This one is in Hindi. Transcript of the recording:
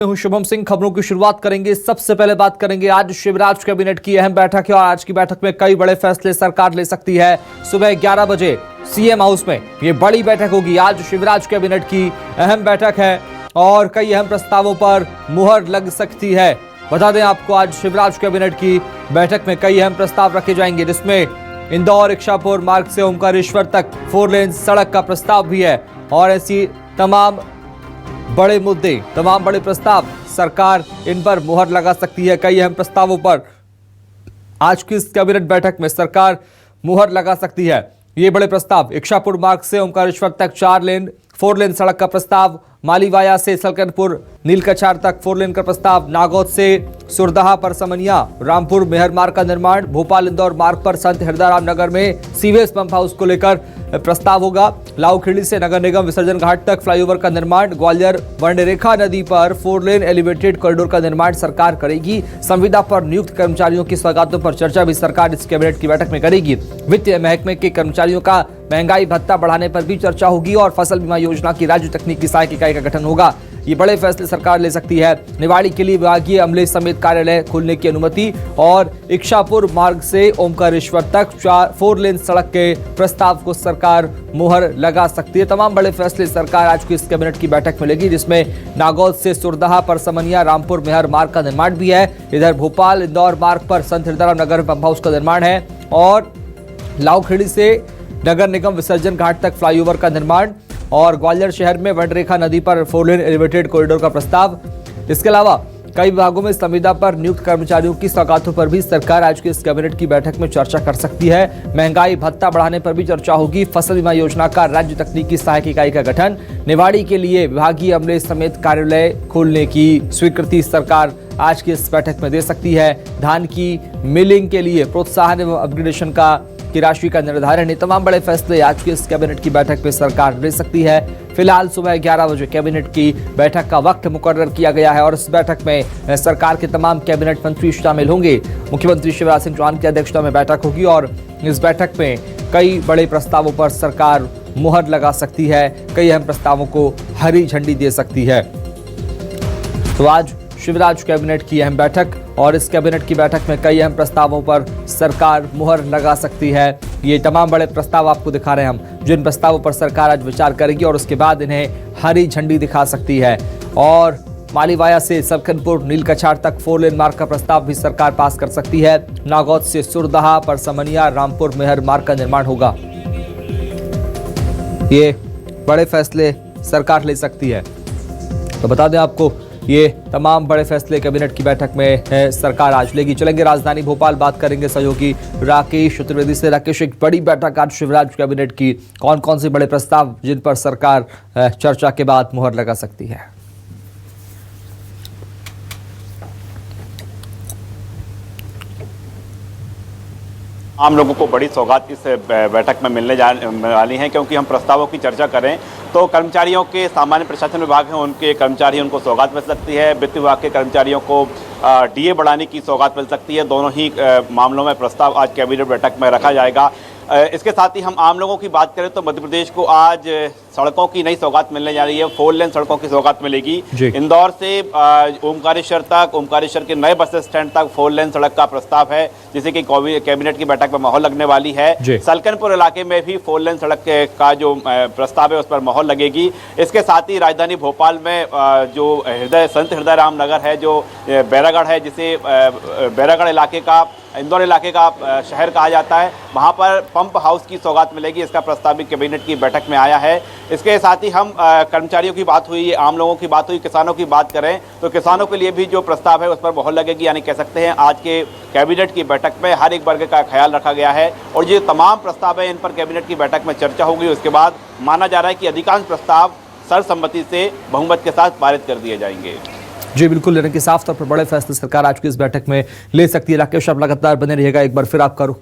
हूं शुभम सिंह। खबरों की शुरुआत करेंगे। सबसे पहले बात करेंगे आज शिवराज कैबिनेट की अहम बैठक है और आज की बैठक में कई बड़े फैसले सरकार ले सकती है। सुबह 11 बजे सीएम हाउस में ये बड़ी बैठक होगी। आज शिवराज कैबिनेट की अहम बैठक है और कई अहम प्रस्तावों पर मुहर लग सकती है। बता दें आपको, आज शिवराज कैबिनेट की बैठक में कई अहम प्रस्ताव रखे जाएंगे, जिसमें इंदौर इच्छापुर मार्ग से ओमकारेश्वर तक 4 लेन सड़क का प्रस्ताव भी है। और ऐसी तमाम बड़े मुद्दे, तमाम बड़े प्रस्ताव, सरकार इन पर मुहर लगा सकती है। कई अहम प्रस्तावों पर आज की इस कैबिनेट बैठक में सरकार मुहर लगा सकती है। ये बड़े प्रस्ताव: इच्छापुर मार्ग से ओमकारेश्वर तक 4 लेन सड़क का प्रस्ताव, मालीवाया से सलकनपुर नीलकछार तक 4 लेन का प्रस्ताव, नागौद से सुरदहा परसमनिया रामपुर मेहर मार्ग का निर्माण, भोपाल इंदौर मार्ग पर संत हिरदाराम नगर में सीवेज पंप हाउस को लेकर प्रस्ताव होगा, लाउखेड़ी से नगर निगम विसर्जन घाट तक फ्लाईओवर का निर्माण, ग्वालियर वर्णरेखा नदी पर 4 लेन एलिवेटेड कॉरिडोर का निर्माण सरकार करेगी। संविदा पर नियुक्त कर्मचारियों की सौगातों पर चर्चा भी सरकार इस कैबिनेट की बैठक में करेगी। वित्तीय महकमे के कर्मचारियों का महंगाई भत्ता बढ़ाने पर भी चर्चा होगी और फसल बीमा योजना की राज्य तकनीकी सहायक इकाई का गठन होगा। ये बड़े फैसले सरकार ले सकती है। निवाड़ी के लिए विभागीय अमले समेत कार्यालय खोलने की अनुमति और इच्छापुर मार्ग से ओमकारेश्वर तक 4 लेन सड़क के प्रस्ताव को सरकार मुहर लगा सकती है। तमाम बड़े फैसले सरकार आज की इस कैबिनेट की बैठक में लेगी, जिसमें नागौद से सुरदहा परसमनिया रामपुर मेहर मार्ग का निर्माण भी है। इधर भोपाल इंदौर मार्ग पर संत हिरदाराम नगर पंप हाउस का निर्माण है और लाउखेड़ी से नगर निगम विसर्जन घाट तक फ्लाईओवर का निर्माण और ग्वालियर शहर में वर्णरेखा नदी पर 4 लेन एलिवेटेड कॉरिडोर का प्रस्ताव। इसके अलावा कई विभागों में संविदा पर नियुक्त कर्मचारियों की सौगातों पर भी सरकार आज की इस कैबिनेट की बैठक में चर्चा कर सकती है। महंगाई भत्ता बढ़ाने पर भी चर्चा होगी। फसल बीमा योजना का राज्य तकनीकी सहायक इकाई का गठन, निवाड़ी के लिए विभागीय अमले समेत कार्यालय खोलने की स्वीकृति सरकार आज की इस बैठक में दे सकती है। धान की मिलिंग के लिए प्रोत्साहन एवं अपग्रेडेशन की राशि का निर्धारण, ये तमाम बड़े फैसले आज की इस कैबिनेट की बैठक में सरकार ले सकती है। फिलहाल सुबह 11 बजे कैबिनेट की बैठक का वक्त मुकर्रर किया गया है और इस बैठक में सरकार के तमाम कैबिनेट मंत्री शामिल होंगे। मुख्यमंत्री शिवराज सिंह चौहान की अध्यक्षता में बैठक होगी और इस बैठक में कई बड़े प्रस्तावों पर सरकार मुहर लगा सकती है, कई अहम प्रस्तावों को हरी झंडी दे सकती है। तो आज शिवराज कैबिनेट की अहम बैठक और इस कैबिनेट की बैठक में कई अहम प्रस्तावों पर सरकार मुहर लगा सकती है। ये तमाम बड़े प्रस्ताव आपको दिखा रहे हैं हम, जिन प्रस्तावों पर सरकार आज विचार करेगी और उसके बाद इन्हें हरी झंडी दिखा सकती है। और मालीवाया से सलकनपुर नीलकछार तक 4 लेन मार्ग का प्रस्ताव भी सरकार पास कर सकती है। नागौद से सुरदहा परसमनिया रामपुर मेहर मार्ग का निर्माण होगा। ये बड़े फैसले सरकार ले सकती है। तो बता दें आपको, ये तमाम बड़े फैसले कैबिनेट की बैठक में सरकार आज लेगी। चलेंगे राजधानी भोपाल, बात करेंगे सहयोगी राकेश चतुर्वेदी से। राकेश, एक बड़ी बैठक आज शिवराज कैबिनेट की, कौन कौन से बड़े प्रस्ताव जिन पर सरकार चर्चा के बाद मुहर लगा सकती है? आम लोगों को बड़ी सौगात इस बैठक में मिलने वाली हैं, क्योंकि हम प्रस्तावों की चर्चा करें तो कर्मचारियों के सामान्य प्रशासन विभाग हैं, उनके कर्मचारी, उनको सौगात मिल सकती है। वित्त विभाग के कर्मचारियों को डीए बढ़ाने की सौगात मिल सकती है। दोनों ही मामलों में प्रस्ताव आज कैबिनेट बैठक में रखा जाएगा। इसके साथ ही हम आम लोगों की बात करें तो मध्य प्रदेश को आज सड़कों की नई सौगात मिलने जा रही है। 4 लेन सड़कों की सौगात मिलेगी। इंदौर से ओमकारेश्वर तक, ओमकारेश्वर के नए बस स्टैंड तक 4 लेन सड़क का प्रस्ताव है, जिसे कि कैबिनेट की बैठक में मोहर लगने वाली है। सलकनपुर इलाके में भी 4 लेन सड़क का जो प्रस्ताव है उस पर मोहर लगेगी। इसके साथ ही राजधानी भोपाल में जो संत हिरदाराम नगर है, जो बैरागढ़ है, जिसे बैरागढ़ इलाके का, इंदौर इलाके का शहर कहा जाता है, वहाँ पर पंप हाउस की सौगात मिलेगी। इसका प्रस्ताव भी कैबिनेट की बैठक में आया है। इसके साथ ही हम कर्मचारियों की बात हुई, आम लोगों की बात हुई, किसानों की बात करें तो किसानों के लिए भी जो प्रस्ताव है उस पर मोहर लगेगी। यानी कह सकते हैं आज के कैबिनेट की बैठक में हर एक वर्ग का ख्याल रखा गया है और ये तमाम प्रस्ताव है, इन पर कैबिनेट की बैठक में चर्चा होगी। उसके बाद माना जा रहा है कि अधिकांश प्रस्ताव सर्वसम्मति से बहुमत के साथ पारित कर दिए जाएंगे। जी बिल्कुल, यानी कि साफ तौर पर बड़े फैसले सरकार आज की इस बैठक में ले सकती है। राकेश, आप लगातार बने रहिएगा। एक बार फिर आपका रुख